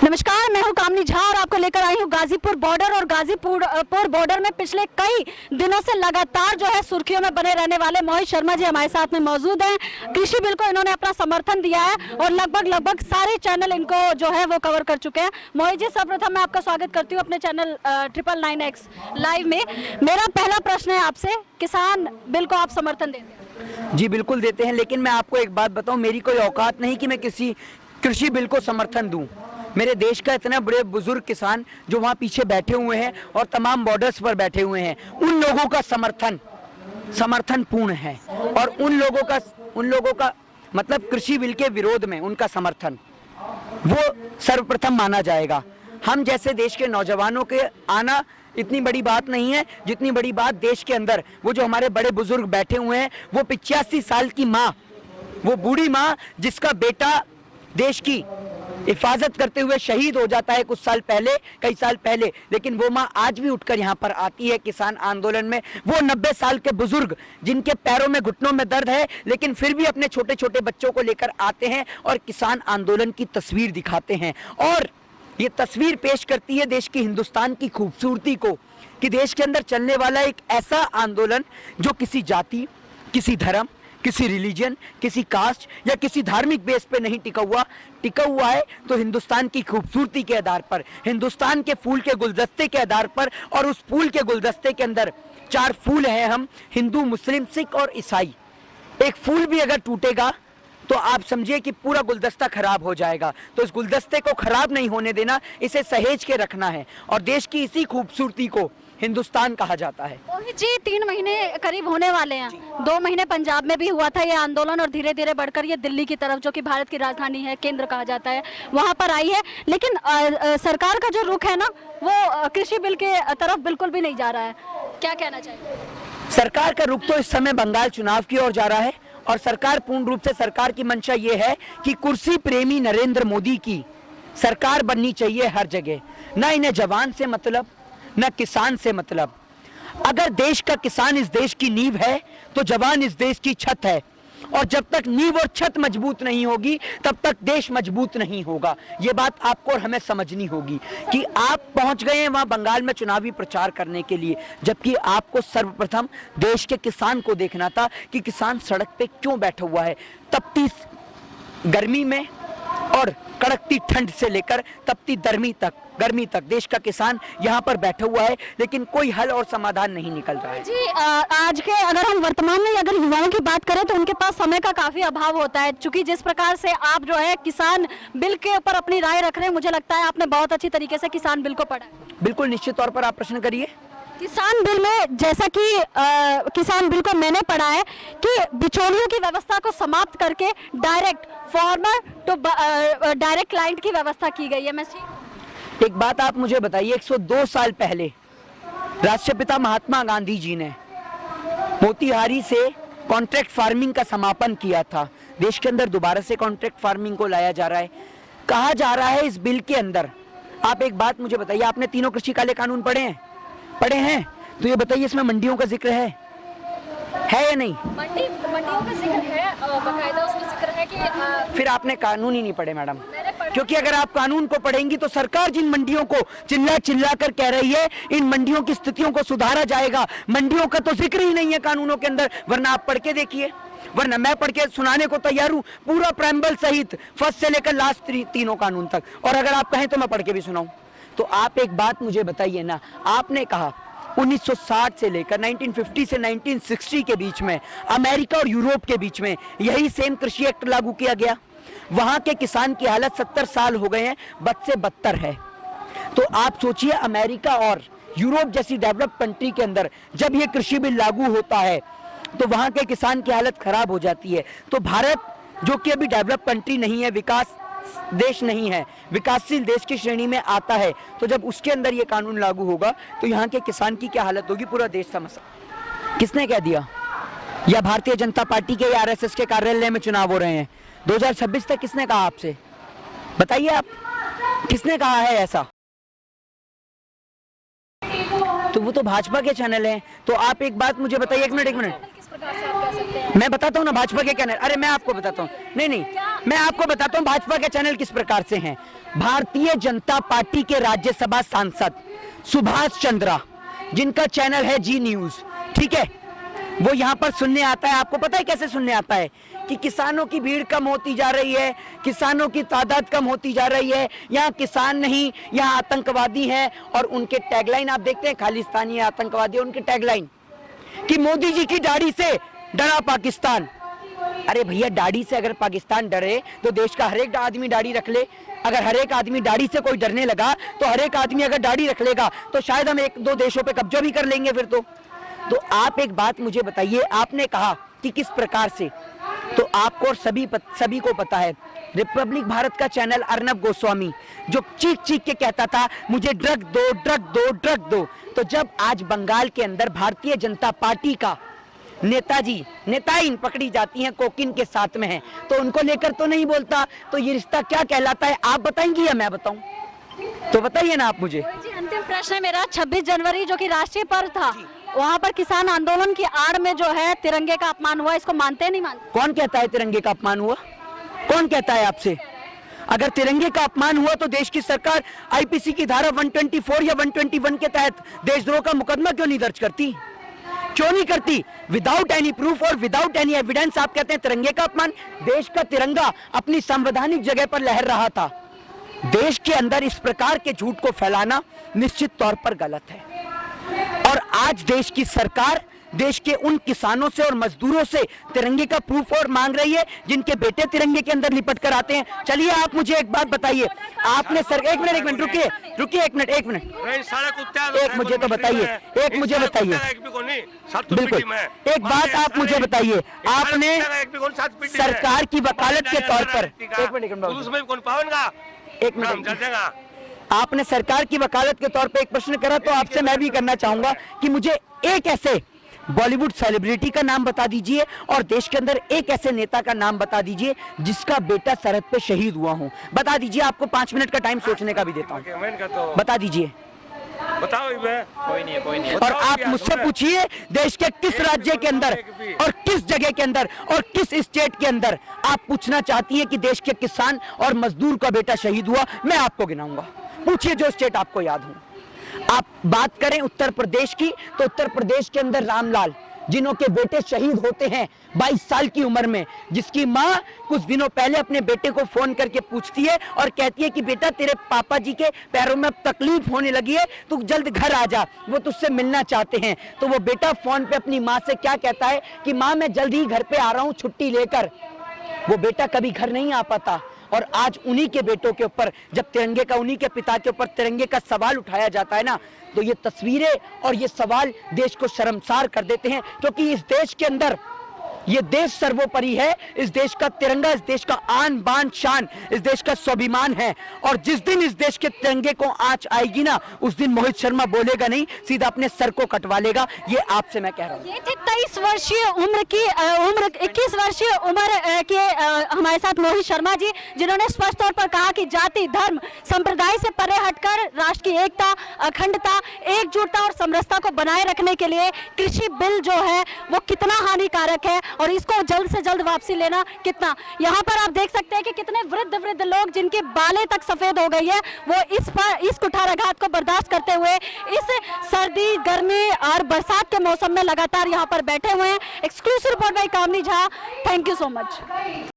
नमस्कार, मैं हूं कामनी झा और आपको लेकर आई हूं गाजीपुर बॉर्डर। और गाजीपुर बॉर्डर में पिछले कई दिनों से लगातार जो है सुर्खियों में बने रहने वाले मोहित शर्मा जी हमारे साथ में मौजूद हैं। कृषि बिल को इन्होंने अपना समर्थन दिया है और लगभग सारे चैनल इनको जो है वो कवर कर चुके हैं। मोहित जी, सर्वप्रथम मैं आपका स्वागत करती हूँ अपने चैनल 999X लाइव में। मेरा पहला प्रश्न है आपसे, किसान बिल को आप समर्थन देते हैं? जी बिल्कुल देते हैं, लेकिन मैं आपको एक बात बताऊं, मेरी कोई औकात नहीं कि मैं किसी कृषि बिल को समर्थन दूं। मेरे देश का इतने बड़े बुजुर्ग किसान जो वहाँ पीछे बैठे हुए हैं और तमाम बॉर्डर्स पर बैठे हुए हैं, उन लोगों का समर्थन पूर्ण है। और उन लोगों का मतलब कृषि बिल के विरोध में उनका समर्थन वो सर्वप्रथम माना जाएगा। हम जैसे देश के नौजवानों के आना इतनी बड़ी बात नहीं है, जितनी बड़ी बात देश के अंदर वो जो हमारे बड़े बुजुर्ग बैठे हुए हैं, वो 85 साल की माँ, वो बूढ़ी माँ जिसका बेटा देश की हिफाजत करते हुए शहीद हो जाता है कई साल पहले, लेकिन वो माँ आज भी उठकर यहाँ पर आती है किसान आंदोलन में। वो 90 साल के बुजुर्ग जिनके पैरों में घुटनों में दर्द है, लेकिन फिर भी अपने छोटे छोटे बच्चों को लेकर आते हैं और किसान आंदोलन की तस्वीर दिखाते हैं। और ये तस्वीर पेश करती है देश की, हिंदुस्तान की खूबसूरती को, कि देश के अंदर चलने वाला एक ऐसा आंदोलन जो किसी जाति, किसी धर्म, किसी रिलीजन, किसी कास्ट या किसी धार्मिक बेस पे नहीं टिका हुआ है, तो हिंदुस्तान की खूबसूरती के आधार पर, हिंदुस्तान के फूल के गुलदस्ते के आधार पर। और उस फूल के गुलदस्ते के अंदर 4 फूल हैं हम, हिंदू, मुस्लिम, सिख और ईसाई। एक फूल भी अगर टूटेगा तो आप समझिए कि पूरा गुलदस्ता खराब हो जाएगा। तो इस गुलदस्ते को खराब नहीं होने देना, इसे सहेज के रखना है। और देश की इसी खूबसूरती को हिंदुस्तान कहा जाता है। मोहित जी, 3 महीने करीब होने वाले हैं। 2 महीने पंजाब में भी हुआ था ये आंदोलन और धीरे धीरे बढ़कर ये दिल्ली की तरफ, जो कि भारत की राजधानी है, केंद्र कहा जाता है, वहां पर आई है। लेकिन सरकार का जो रुख है ना, वो कृषि बिल के तरफ बिल्कुल भी नहीं जा रहा है। क्या कहना चाहिए? सरकार का रुख तो इस समय बंगाल चुनाव की ओर जा रहा है। और सरकार पूर्ण रूप से, सरकार की मंशा ये है कि कुर्सी प्रेमी नरेंद्र मोदी की सरकार बननी चाहिए हर जगह। ना इन्हें जवान से मतलब, न किसान से मतलब। अगर देश का किसान इस देश की नींव है, तो जवान इस देश की छत है। और जब तक नींव और छत मजबूत नहीं होगी, तब तक देश मजबूत नहीं होगा। ये बात आपको और हमें समझनी होगी कि आप पहुंच गए हैं वहां बंगाल में चुनावी प्रचार करने के लिए, जबकि आपको सर्वप्रथम देश के किसान को देखना था कि किसान सड़क पे क्यों बैठा हुआ है, तपती गर्मी में और कड़कती ठंड से लेकर तपती गर्मी तक देश का किसान यहाँ पर बैठा हुआ है, लेकिन कोई हल और समाधान नहीं निकल रहा है। जी, आज के अगर हम वर्तमान में अगर युवाओं की बात करें तो उनके पास समय का काफी अभाव होता है। चूंकि जिस प्रकार से आप जो है किसान बिल के ऊपर अपनी राय रख रहे हैं, मुझे लगता है आपने बहुत अच्छी तरीके से किसान बिल को पढ़ा है। बिल्कुल, निश्चित तौर पर आप प्रश्न करिए। किसान बिल में, जैसा कि किसान बिल को मैंने पढ़ा है कि बिचौलियों की व्यवस्था को समाप्त करके direct farmer to direct client की व्यवस्था की गई है। मैं एक बात आप मुझे बताइए, 102 साल पहले राष्ट्रपिता महात्मा गांधी जी ने मोतीहारी से कॉन्ट्रैक्ट फार्मिंग का समापन किया था। देश के अंदर दोबारा से कॉन्ट्रैक्ट फार्मिंग को लाया जा रहा है। कहा जा रहा है इस बिल के अंदर, आप एक बात मुझे बताइए, आपने तीनों कृषि काले कानून पढ़े हैं? तो ये बताइए, इसमें मंडियों का जिक्र है या नहीं? मंडियों का जिक्र है, बकायदा उसमें जिक्र है कि फिर आपने कानून ही नहीं पढ़े मैडम। क्योंकि अगर आप कानून को पढ़ेंगी तो सरकार जिन मंडियों को चिल्ला कर कह रही है इन मंडियों की स्थितियों को सुधारा जाएगा, मंडियों का तो जिक्र ही नहीं है कानूनों के अंदर। वरना आप पढ़ के देखिए, वरना मैं पढ़ के सुनाने को तैयार हूं, पूरा प्रेम्बल सहित फर्स्ट से लेकर लास्ट तीनों कानून तक। और अगर आप कहें तो मैं पढ़ के भी सुनाऊं। तो आप एक बात मुझे बताइए ना, आपने कहा 1960 से लेकर 1950 से 1960 के बीच में अमेरिका और यूरोप के बीच में यही सेम कृषि एक्ट लागू किया गया। वहां के किसान की हालत 70 साल हो गए हैं, बद से बदतर है। तो आप सोचिए, अमेरिका और यूरोप जैसी डेवलप्ड कंट्री के अंदर जब ये कृषि बिल लागू होता है तो वहां के किसान की हालत खराब हो जाती है। तो भारत, जो कि अभी डेवलप्ड कंट्री नहीं है, विकास देश नहीं है, विकासशील देश की श्रेणी में आता है, तो जब उसके अंदर ये कानून लागू होगा तो यहाँ के किसान की क्या हालत होगी, पूरा देश समझ। किसने कह दिया? या भारतीय जनता पार्टी के या आरएसएस के कार्यालय में चुनाव हो रहे हैं 2026 तक? किसने कहा आपसे? बताइए आप, किसने कहा है ऐसा? तो वो तो भाजपा के चैनल हैं। तो आप एक बात मुझे बताइए, एक मिनट, प्रकार से आप कह सकते हैं? मैं बताता हूँ ना भाजपा के चैनल, अरे मैं आपको बताता हूँ, नहीं मैं आपको बताता हूँ भाजपा के चैनल किस प्रकार से हैं। भारतीय जनता पार्टी के राज्यसभा सांसद सुभाष चंद्रा, जिनका चैनल है जी न्यूज, ठीक है, वो यहाँ पर सुनने आता है। आपको पता है कैसे सुनने आता है? कि किसानों की भीड़ कम होती जा रही है, किसानों की तादाद कम होती जा रही है, यहाँ किसान नहीं, यहाँ आतंकवादी हैं। और उनके टैगलाइन आप देखते हैं, खालिस्तानी आतंकवादी, उनके टैगलाइन कि मोदी जी की दाढ़ी से डरा पाकिस्तान। अरे भैया, दाढ़ी से अगर पाकिस्तान डरे तो देश का हर एक आदमी दाढ़ी रख ले। अगर हर एक आदमी दाढ़ी से कोई डरने लगा तो हर एक आदमी अगर दाढ़ी रख लेगा तो शायद हम एक दो देशों पे कब्जा भी कर लेंगे फिर तो आप एक बात मुझे बताइए, आपने कहा कि किस प्रकार से, तो आपको और सभी को पता है, रिपब्लिक भारत का चैनल अर्नब गोस्वामी जो चीख चीख के कहता था मुझे ड्रग दो ड्रग दो ड्रग दो, तो जब आज बंगाल के अंदर भारतीय जनता पार्टी का नेताइन पकड़ी जाती हैं कोकीन के साथ में है, तो उनको लेकर तो नहीं बोलता, तो ये रिश्ता क्या कहलाता है? आप बताएंगी या मैं बताऊं? तो बताइए ना आप मुझे। जी, अंतिम प्रश्न है मेरा। 26 जनवरी जो कि राष्ट्रीय पर्व था, वहाँ पर किसान आंदोलन की आड़ में जो है तिरंगे का अपमान हुआ, इसको मानते हैं नहीं मानते? कौन कहता है तिरंगे का अपमान हुआ? कौन कहता है आपसे? अगर तिरंगे का अपमान हुआ तो देश की सरकार आईपीसी की धारा 124 या 121 के तहत देशद्रोह का मुकदमा क्यों नहीं दर्ज करती? क्यों नहीं करती? विदाउट एनी प्रूफ और विदाउट एनी एविडेंस आप कहते हैं तिरंगे का अपमान। देश का तिरंगा अपनी संवैधानिक जगह पर लहर रहा था। देश के अंदर इस प्रकार के झूठ को फैलाना निश्चित तौर पर गलत है। और आज देश की सरकार देश के उन किसानों से और मजदूरों से तिरंगे का प्रूफ और मांग रही है जिनके बेटे तिरंगे के अंदर लिपट कर आते हैं। चलिए आप मुझे एक बात बताइए, आपने सर एक मिनट रुकिए एक मिनट एक मुझे तो बताइए, एक मुझे बताइए, बिल्कुल एक बात आप मुझे बताइए, आपने सरकार की वकालत के तौर पर एक मिनट आपने सरकार की वकालत के तौर पे एक प्रश्न करा, तो आपसे मैं भी करना चाहूंगा कि मुझे एक ऐसे बॉलीवुड सेलिब्रिटी का नाम बता दीजिए और देश के अंदर एक ऐसे नेता का नाम बता दीजिए जिसका बेटा सरहद पे शहीद हुआ हो। बता दीजिए, आपको 5 मिनट का टाइम सोचने का भी देता हूँ, बता दीजिए। बताओ, कोई नहीं है। और आप मुझसे पूछिए देश के किस राज्य के अंदर और किस जगह के अंदर और किस स्टेट के अंदर आप पूछना चाहती हैं कि देश के किसान और मजदूर का बेटा शहीद हुआ, मैं आपको गिनाऊंगा। पूछिए जो स्टेट आपको याद हो। आप बात करें उत्तर प्रदेश की, तो उत्तर प्रदेश के अंदर रामलाल, जिन्हों के बेटे शहीद होते हैं 22 साल की उम्र में, जिसकी मां कुछ दिनों पहले अपने बेटे को फोन करके पूछती है और कहती है कि बेटा तेरे पापा जी के पैरों में अब तकलीफ होने लगी है, तू जल्द घर आ जा, वो तुझसे मिलना चाहते हैं। तो वो बेटा फोन पे अपनी माँ से क्या कहता है कि माँ मैं जल्द ही घर पे आ रहा हूँ छुट्टी लेकर। वो बेटा कभी घर नहीं आ पाता। और आज उन्हीं के बेटों के ऊपर जब तिरंगे का, उन्हीं के पिता के ऊपर तिरंगे का सवाल उठाया जाता है ना, तो ये तस्वीरें और ये सवाल देश को शर्मसार कर देते हैं। क्योंकि इस देश के अंदर ये देश सर्वोपरि है, इस देश का तिरंगा, इस देश का आन बान शान, इस देश का स्वाभिमान है। और जिस दिन इस देश के तिरंगे को आंच आएगी ना, उस दिन मोहित शर्मा बोलेगा नहीं, सीधा अपने सर को कटवा लेगा। ये आपसे मैं कह रहा हूँ। ये थी 23 वर्षीय उम्र 21 वर्षीय उम्र के हमारे साथ मोहित शर्मा जी, जिन्होंने स्पष्ट तौर पर कहा कि जाति, धर्म, संप्रदाय से परे हटकर राष्ट्र की एकता, अखंडता, एकजुटता और समरसता को बनाए रखने के लिए कृषि बिल जो है वो कितना हानिकारक है और इसको जल्द से जल्द वापसी लेना कितना। यहाँ पर आप देख सकते हैं कि कितने वृद्ध लोग जिनकी बालें तक सफेद हो गई है, वो इस कुठाराघात को बर्दाश्त करते हुए इस सर्दी, गर्मी और बरसात के मौसम में लगातार यहाँ पर बैठे हुए हैं। Exclusive report by Kamni Jha, thank you so much.